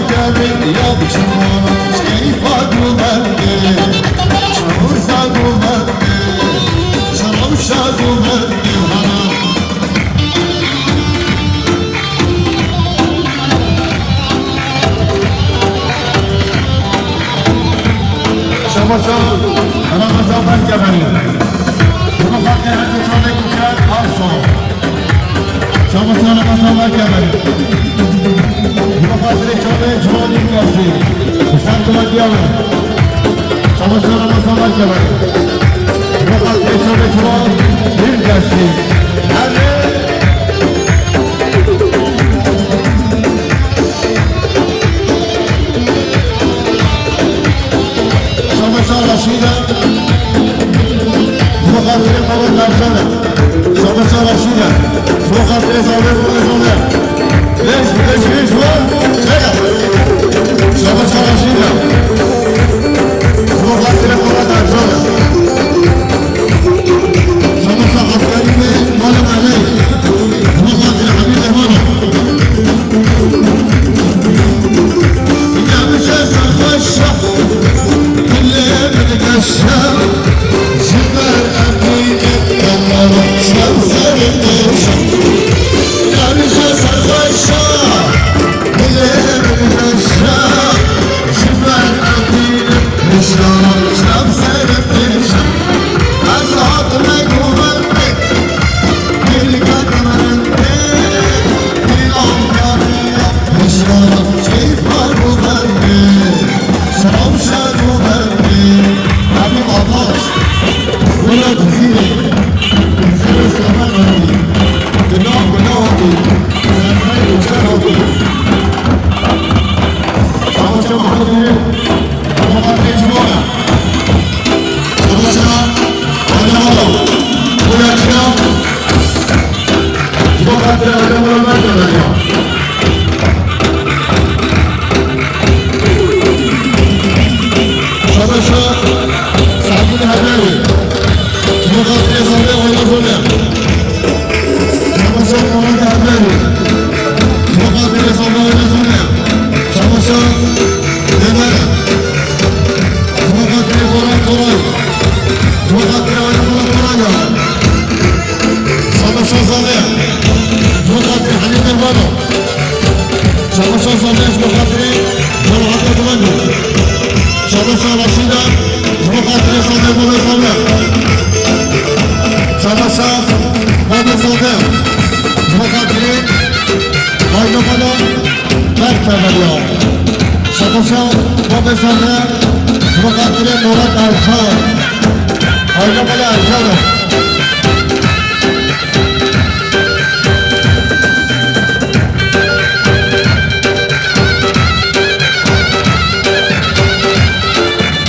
geldi ya bıçağına Keyfa güverdi Şahırsa güverdi Şaravşa güverdi hana Şabaşan Ramazan Berkebeli Bunu fark ederse çöre kucak arso Şabaşan Ramazan Berkebeli Fatih çöre çöre yüklersi Santıla diyalı Şabaşan Ramazan Berkebeli Fatih çöre çöre yüklersi Şabaşan Raşida Sokakları falan dersene Şabaşan Raşida Sokakları sağlıyor burada Beş var Şabaşan Raşida Sokakları falan dersene Şabaşan askerimi malum aleyh Sokakları Habib Ehman'a Ya bir şey sarhoşa Aşağı Süper emniyet Yanlarım sen sevinmişim Yarışa sarhoşa Bilerim aşağı Süper emniyet Yaşlarım sen sevinmişim Azadına güvenmek Bir kadınlarında Bir anlarında Yaşlarım keyfa güvenmek Şavşa güvenmek Habib Abbas Buna diziyle Bizi ıslamak oldu Günah oldu Zerfay uçlar oldu Savaşa Mahmud'u Muhammad Necmoğlu Savaşa Adamalo Bırakına Sokakları Adamalo Merkez'e Savaşa Sakin Haberi Sokakları Sabri Oynazolya Savaşa Muhammed Haberi Sokakları Sabri Oynazolya Savaşa Demere Sokakları Koray Koray Sokakları Oynazolya Koray'a Savaşa Zade Sokakları Halil Ervano Savaşa Zade Sokakları Yolhata Kullanıyor Şabaşan Raşida Sokakları Zade Mehmet Zade Şabaşan Mehmet Zade Sokakları Kaynamalı Berkebeli Şabaşan Mehmet Zade Sokakları Murat Erkan Kaynamalı Erkan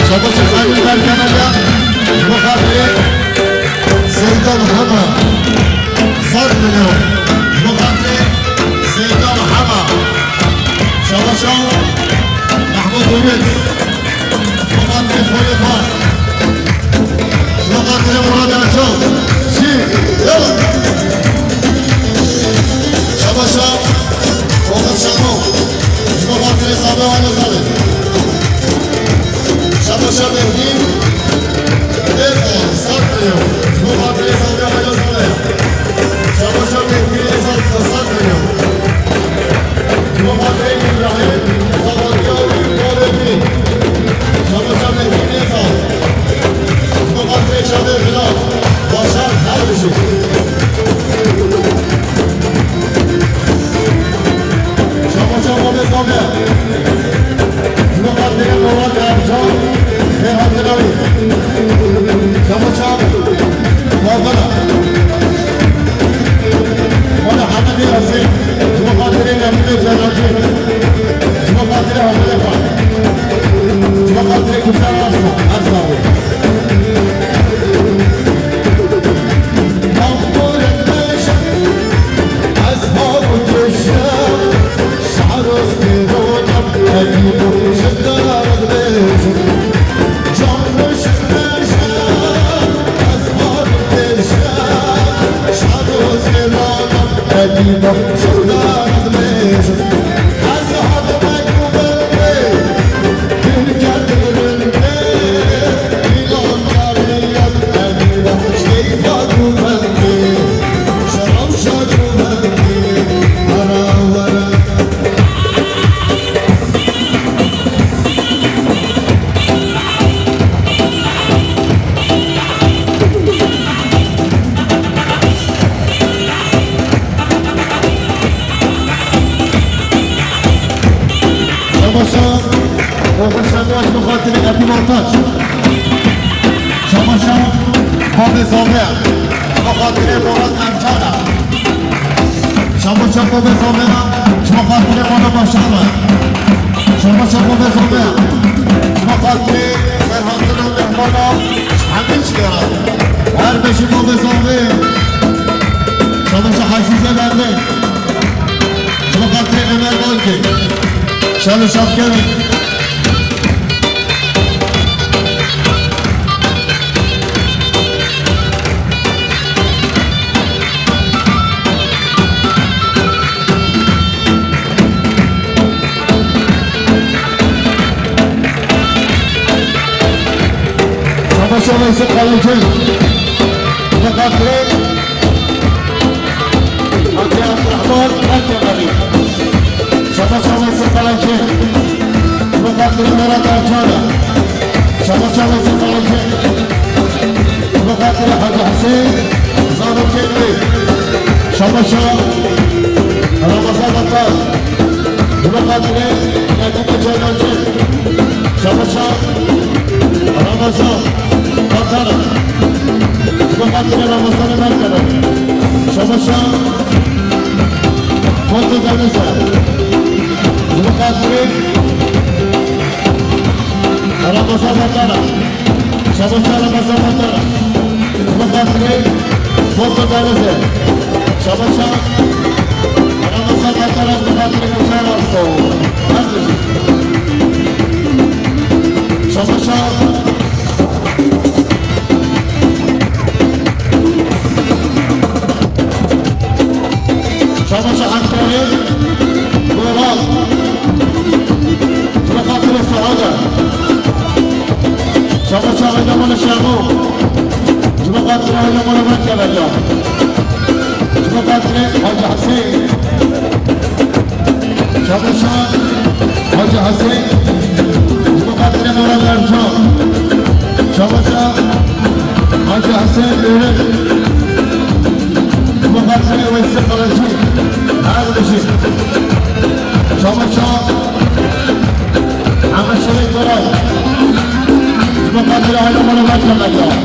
Şabaşan Kaynamalı Berkebeli Sokakları Seydan Hama Sarmıyor Sokakları Seydan Hama Şabaşan Mahmud Ümit Sokakları Koyufan Sokakları Murat Erçal Yalan Şabaşan Oğuz Şanov Sokakları Sabri Oynazali Şabaşan Mehdi Defol Sarmıyor Sokakları Sabri Oynazali Şabaşan Mehdi Sarmıyor Sokakları İbrahim Sokakları Muharremi Şabaşan Mehdi Defol Sokakları Şadır Hilal Başar Herbişi Şabaşan Mehmet Zafer Sokakları Murat Ercan Ferhat Tenavi Şabaşan Fazlana Bana Hamadi Aziz Sokakları Mehmet Zerracı Sokakları Hamid Efan Sokakları Kutlar Arsavi Mağdur etmiş Azhar uçuşa Şahar ıskırona شباشا وبشباش بخاطر قديم montaj شباشا باب زاویه بخاطر مراد امجانه شباشا باب زاویه بخاطر مانا باشانه شباشا باب زاویه بخاطر فرهادن و مهمانا همه چی دارد هر بشی باب زاویه شباشا حسیزه برده بخاطر امر بانکی شالو شب کرد شباشا ویسه قلنکن بخاطر حاجی عبدالرحمن الجبلی شباشا ویسه قلنکن بخاطر مراد امجانه شباشا ویسه قلنکن بخاطر حاجی حسین زارکینوی شباشا رمضان بطار بخاطر نجیب جلالچین شباشا رمضان بطار بخاطر رمضان مرکبه شباشا فوت دنزه بخاطر رمضان بطار شباشا رمضان بطار بخاطر فوت دنزه شباشا رمضان بطار بخاطر مشاهر اصلا شباشا شباشا حكاري ورال بخاطر السعادة شباشا غيدمان الشامو بخاطر غيدمان المركب اليوم بخاطر حاجة حسين شباشا حاجة حسين بخاطر مراد الارجان شباشا حاجة حسين بيرد بخاطر ويسر قلنجي هذا الشيء شباشا عم الشريك وراي بخاطر هذا مرة مركب اليوم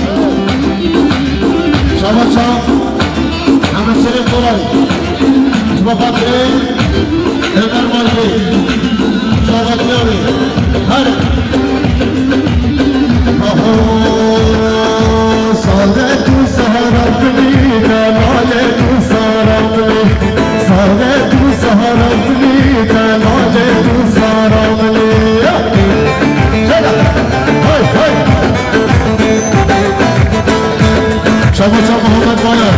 شباشا عم الشريك وراي بخاطر امر مالكي شباشا هر صالت سهرتني كمالت سهرتني صالت سهرتني كمالت سهرتني هاي هاي شباشا محمد باير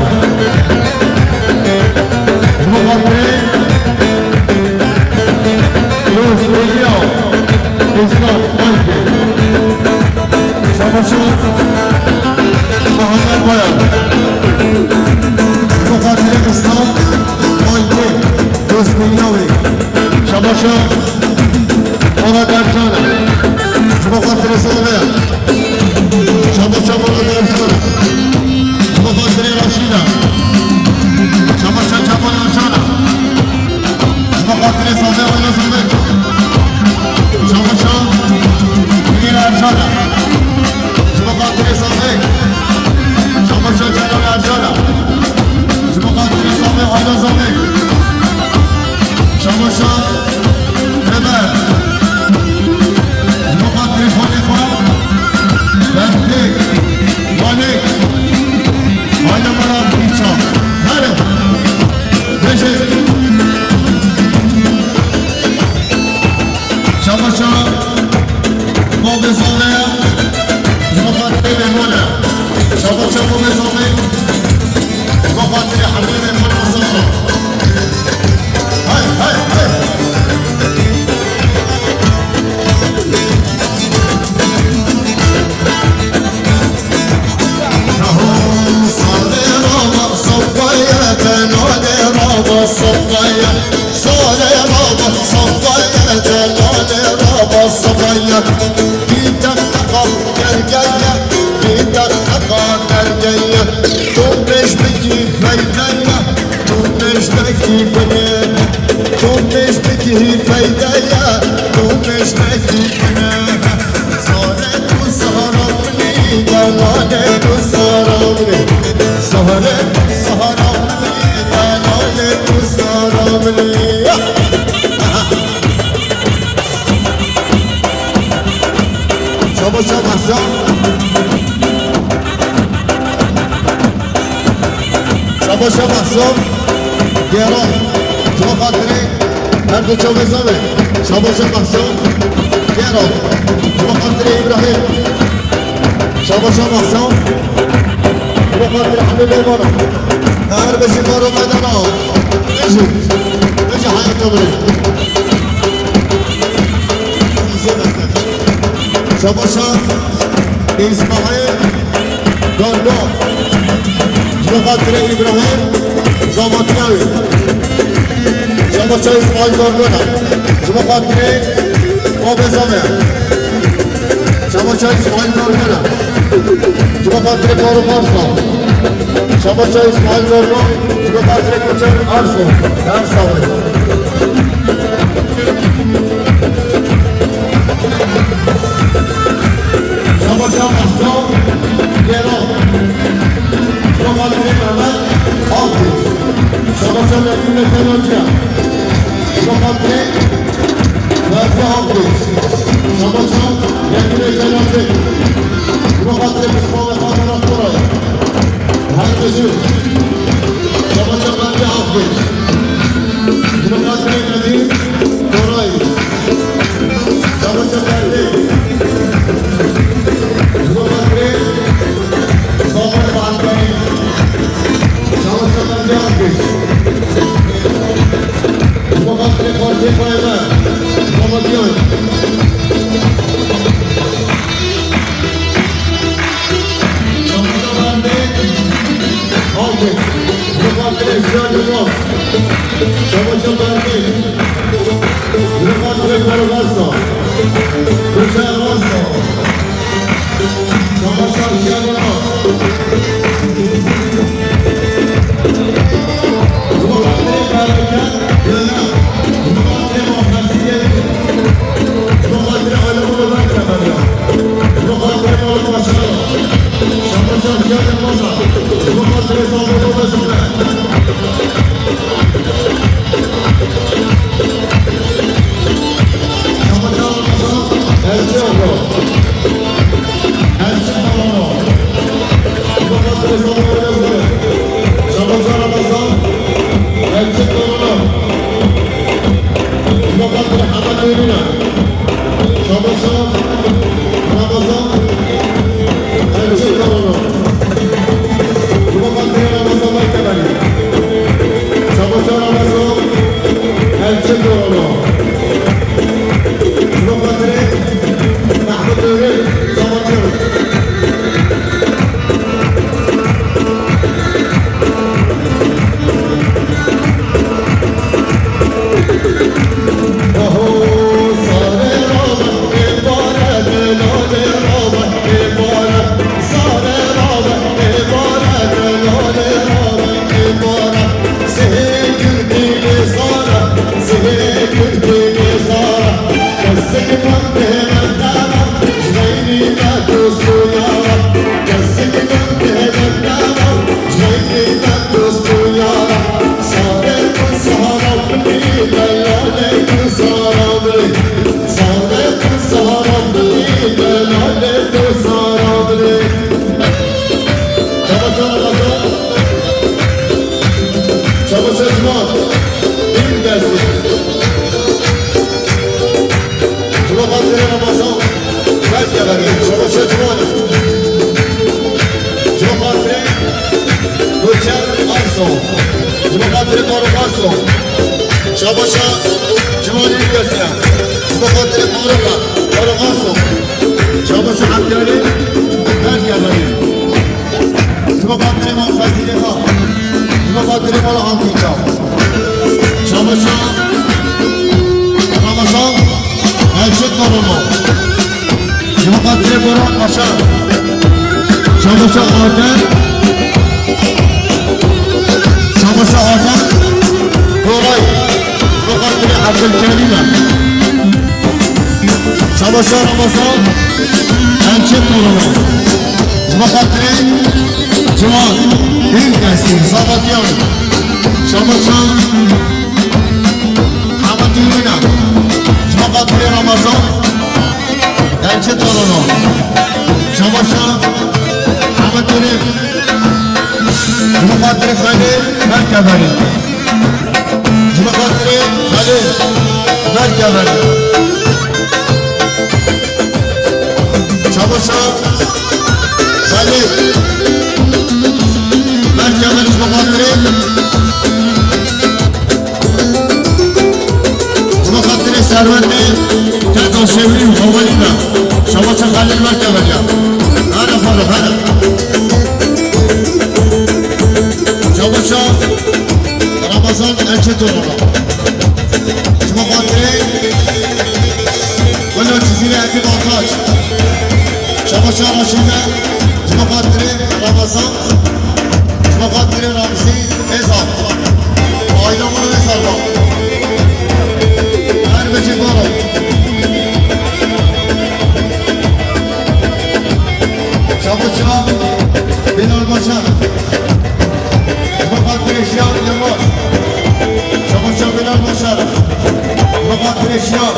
المغربين لوس ويليام اسلام مالكي شباشا محمد باير بخاطر اسلام مالكي لوس ويليامي شباشا مراد امجانه بخاطر سلمية شباشا مراد امجانه بخاطر رشيدة شباشا جمال امجانه بخاطر صافي ويلا صافي شباشا مير امجانه بخاطر صافي شباشا جمال امجانه بخاطر صافي ويلا صافي شباشا امر بخاطر خليفه بهتك مالك هاي مراد بيتشا هلا بيجي شباشا باب زاوية بخاطر مهمونة شباشا باب زاوية بخاطر حبيب المنصورة هاي هاي هاي صبايا صالي رابا صبايا جلالي رابا صبايا بيدك تقل درجايا بيدك تقل درجايا تومش بكي فايدايا تومش بكي بني تومش بكي فايدايا تومش Şabaşa mahzun Gero Şuma Kadri Erdo Çavuzami Şabaşa mahzun Gero Şuma Kadri İbrahim Şabaşa mahzun Şuma Kadri Hamid Eymanı Her beşi Karo Meydana Neşi hayat ömrü Şabaşa İsmail Gondo Kadri İbrahim Zamatyavi Şabaşa İsmail Gorgona Şuma Kadri Obezame Şabaşa İsmail Gorgona Şuma Kadri Koru Marsa Şabaşa İsmail Gorgona Şuma Kadri Koçer Arsu Dersavi Şabaşa Mahso Gero Şabaşa Mehmet Altı Şabaşa Mehmet Tenonca Şabaşa Verse Altı Şabaşa Mehmet Tenonca Şabaşa Mustafa Kadarat Koray Herkesi Şabaşa Verse Altı Şabaşa Nedim Koray Şabaşa Verse Şabaşa Sohbet Bankayı Çalışanlar Cevapkış Şubabatlı Korte Koyma Şubabatıyor Şubabatlı Alkış Şubabatlı Şubabatlı Şubabatlı Şubabatlı Koruvarso Kuşar Varso Şubabatlı Şubabatlı Şabaşa Cumali Ülkesi'ne Şubabatlı Koruka Korukarsu Şabaşa Hakkari Erkebeli Şubabatlı Mağfazilika Şubabatlı Mola Hakkıca Şabaşa Ramazan Elçik Korumu Şubabatlı Koruka Paşa Şabaşa Order Şabaşa Order Koray Şubabatlı Abdülkerim'e Şabaşa Ramazan Elçi torunu Bakatri Civan İlk nesli Sabatyan Şabaşa Hamad Yürüna Bakatri Ramazan Elçi torunu Şabaşa Hamad Yürün Bakatri Halil Merkebeli Bakatri Halil Merkebeli Çabuşa Halil Merkebeli Cumhurbaşkanı Servetli Tekrar Şevrim Havalina Çabuşa Halil Merkebeli Hadi falan hadi Çabuşa Ramazan Elçi torunu Cumhurbaşkanı Bunu çizili Ekip Altaç Şabaşa Raşide, Cumhurbaşkanı Ramazan, Cumhurbaşkanı Ramzi Ezal. Aydamını Ezal bak. Her becik var o. Şabaşa Bilal Başar, Cumhurbaşkanı Şiar Yılmaz. Şabaşa Bilal Başar, Cumhurbaşkanı Şiar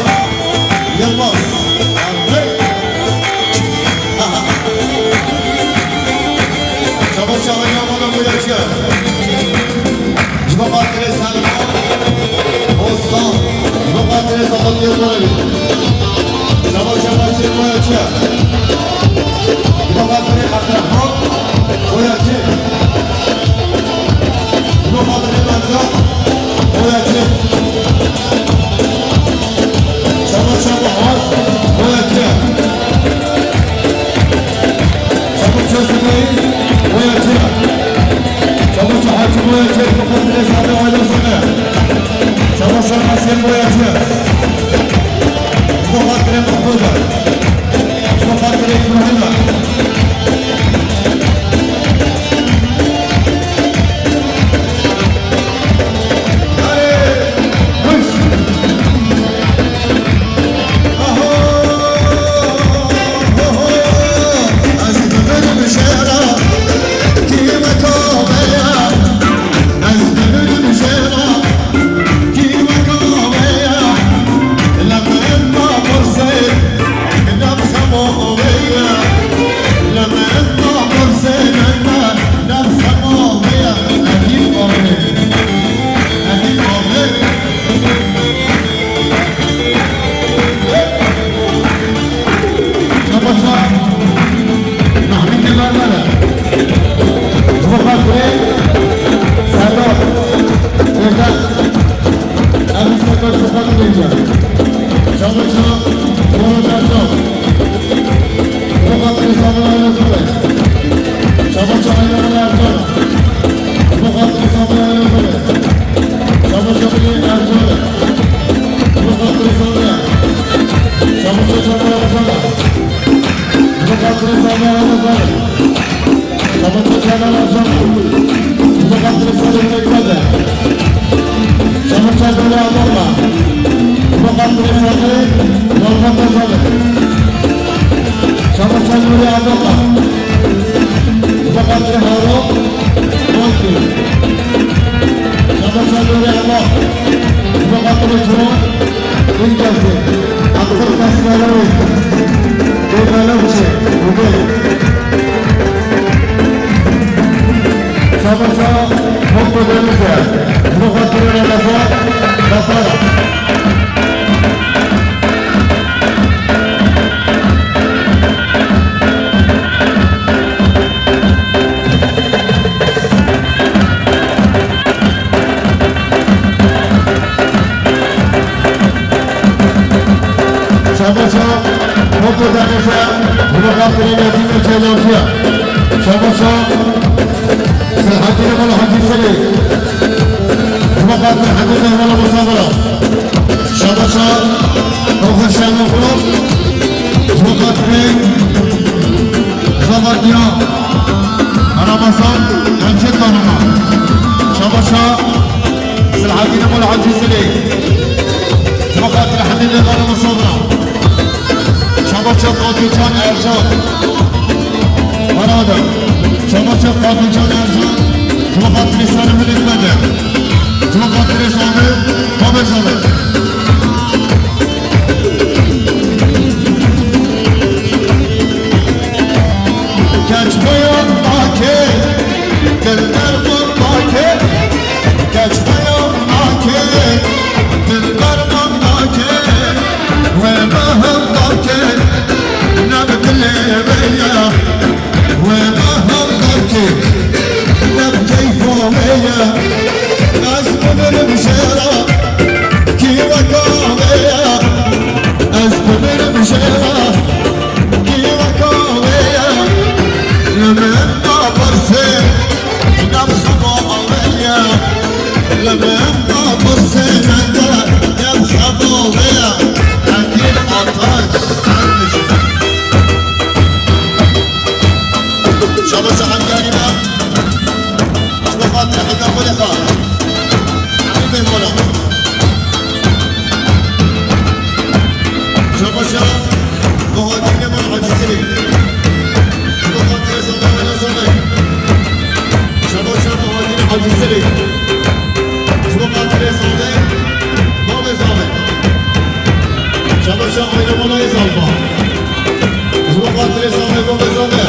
Yılmaz. Şabaşa Yaman'a buyurca Cumhurbaşkanı Selman Osman Cumhurbaşkanı Zaman Yılmaz Şabaşa Başır buyurca Cumhurbaşkanı Akrahman buyurca Cumhurbaşkanı Manzan buyurca Şabaşa Bahar buyurca Şabaşa Zübeyir Boyacı, Çabuşa Hacı Boyacı, Mukaddes Adı Ailesine, Çabuşa Hasim Boyacı, Mukaddes Mahmuda, Mukaddes İbrahim'a, Şabaşa Mokota'nıza Mülakatlarına Yazı'nın Çaylantı'ya Şabaşa Serhatine Bala Hacısı'nı Mülakatlar Hacı'da Bala Musabara Şabaşa Mokhaşan Mokro Mülakatlar Zavatya Ramazan Yancet Tanıma Şabaşa Serhatine Bala Hacısı'nı Mülakatlar Hacı'da Bala Musabara چه قاتلچان ارجان برادر شما چه قاتلچان ارجان شما قاتلی سر بلید بده شما قاتلی سامه ما بزنه کچ باید باکه دل درمان باکه کچ باید باکه دل درمان باکه و بهم باکه نبدله بیا و بهم باکه نبجیفو بیا از ببرم شیرا کی وکا بیا از ببرم شیرا کی وکا بیا لمن نابرسه نبخبا بیا لمن نابرسه نبخبا بیا اکیل آتاش شما سخن گریم شما خاطر حکم بلی خواه همین بیم بلا شما شما مهاجین من عجیزی بیم شما خاطر زمه و نزمه شما شما مهاجین عجیزی بیم شما خاطر زمه ما بزامه شما شما آینه مولای زالبا شما خاطر زمه ما بزامه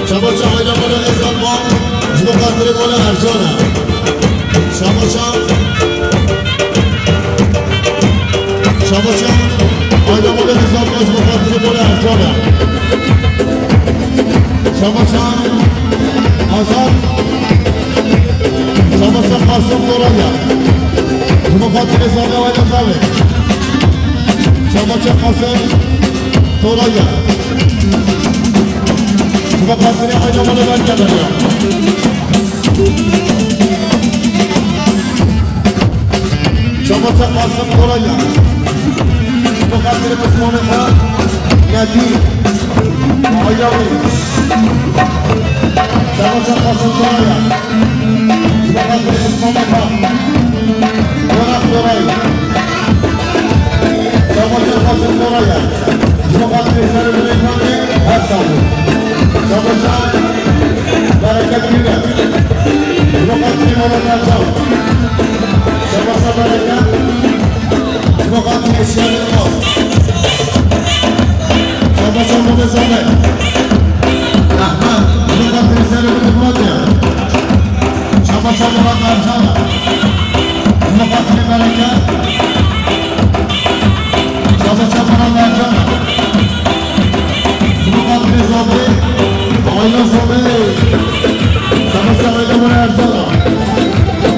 شما چه آینه بالا ازال ما شما خاطر بالا ارجانه شما چه آینه بالا ازال ما شما خاطر بالا ارجانه شما چه آزاد شما چه قاسم دورانه شما خاطر ازاله و ازاله شما چه قاسم دورانه شما خاطر آینه بالا برگرده شما چه قاسم دورانه شما خاطر مسلمان خان ندیم آیاوی شما چه قاسم دورانه شما خاطر مسلمان خان ورق دورانه شما چه قاسم دورانه شما خاطر سر بلیکانه هستانه شما چه برکت بیده شما خاطر مولا نرجان شما چه برکت شما خاطر شیان ما شما چه مبزانه احمد شما خاطر سر بلیکانه شما چه مولا نرجان شما خاطر برکت شما چه مولا نرجان شما خاطر زابه آینا زابه شما چه آینا مولا ارزانا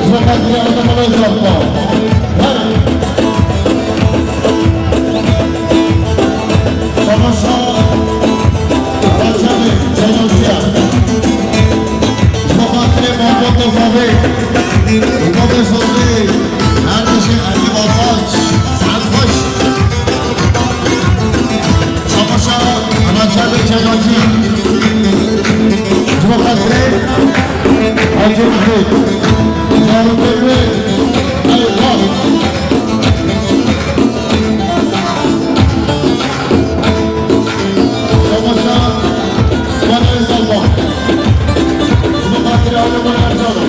شما خاطر آینا مولا زابه شما چه بچه جناسیه شما خاطر محبت زابه محبت زابه هر بشه علی آفاج سعد خوش شما چه بچه جناسیه شما خاطر آجه بخید جارو بخید ای خواه شما شا وانا ازالبا شما خاطر آجه وانا ارجانا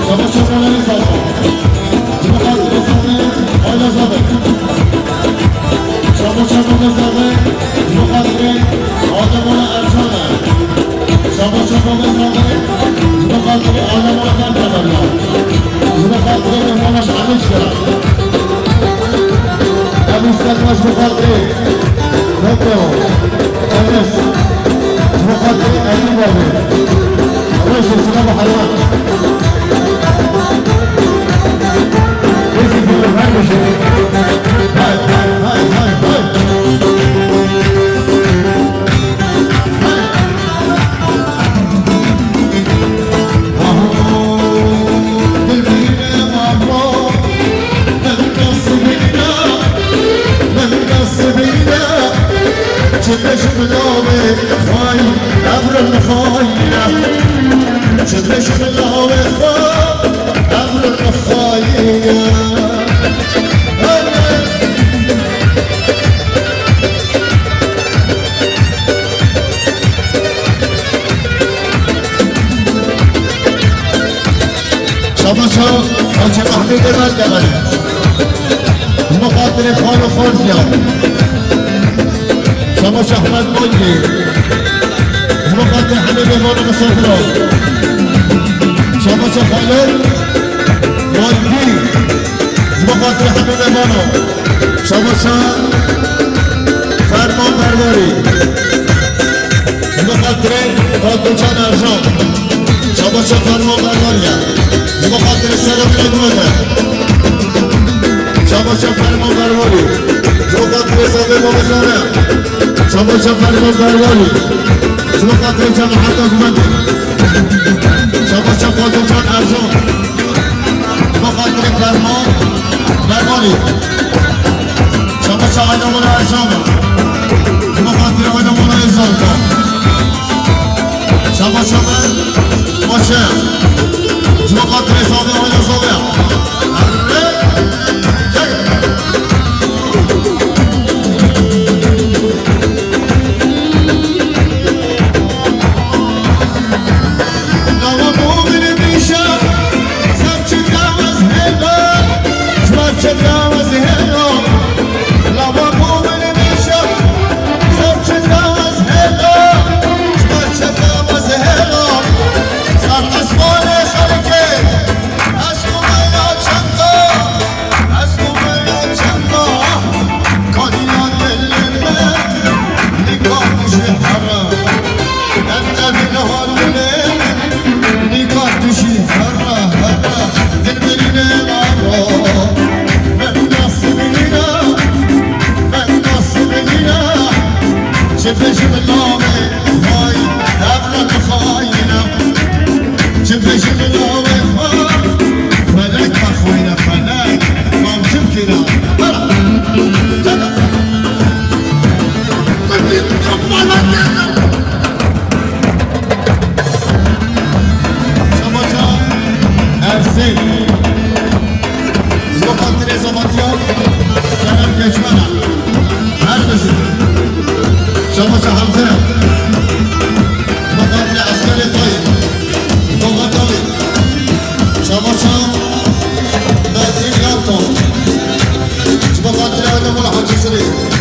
شما شا وانا ازالبا شما خاطر ازالبا آجه زابه شما شا وانا زابه شما خاطر آجه وانا ارجانا شما چه بزرگه شما خاطر آدم را نمی‌دارد شما خاطر مامانش همیشه دارد همیشه باش خاطر نکو امروز شما خاطر علی بابی روش شما بحران کسی دیگر نمیشه های های های های چدرش بلاوه خواهی ابر الخواهی چدرش بلاوه خواهی ابر الخواهی حمید مرکبه مخاطر خان و خورزیا شما شهمت مونگی مخاطر حمید ایمان مسافران شما خالد مونگی مخاطر حمید ایمان شما فرمان برداری مخاطر پاکوچان ارزان شما فرمان برداری مخاطر سرم نگوده شما فرمان برداری مخاطر صاحب مبزاره شما فرمان برداری مخاطر جماعت حکومتی شما پاکوچان ارزان مخاطر فرمان برداری شما آدمان ارزان مخاطر آدمان ارزان شما باشه مخاطر حسابی آدم صابه شما خاطر آدم ولا حاجی شده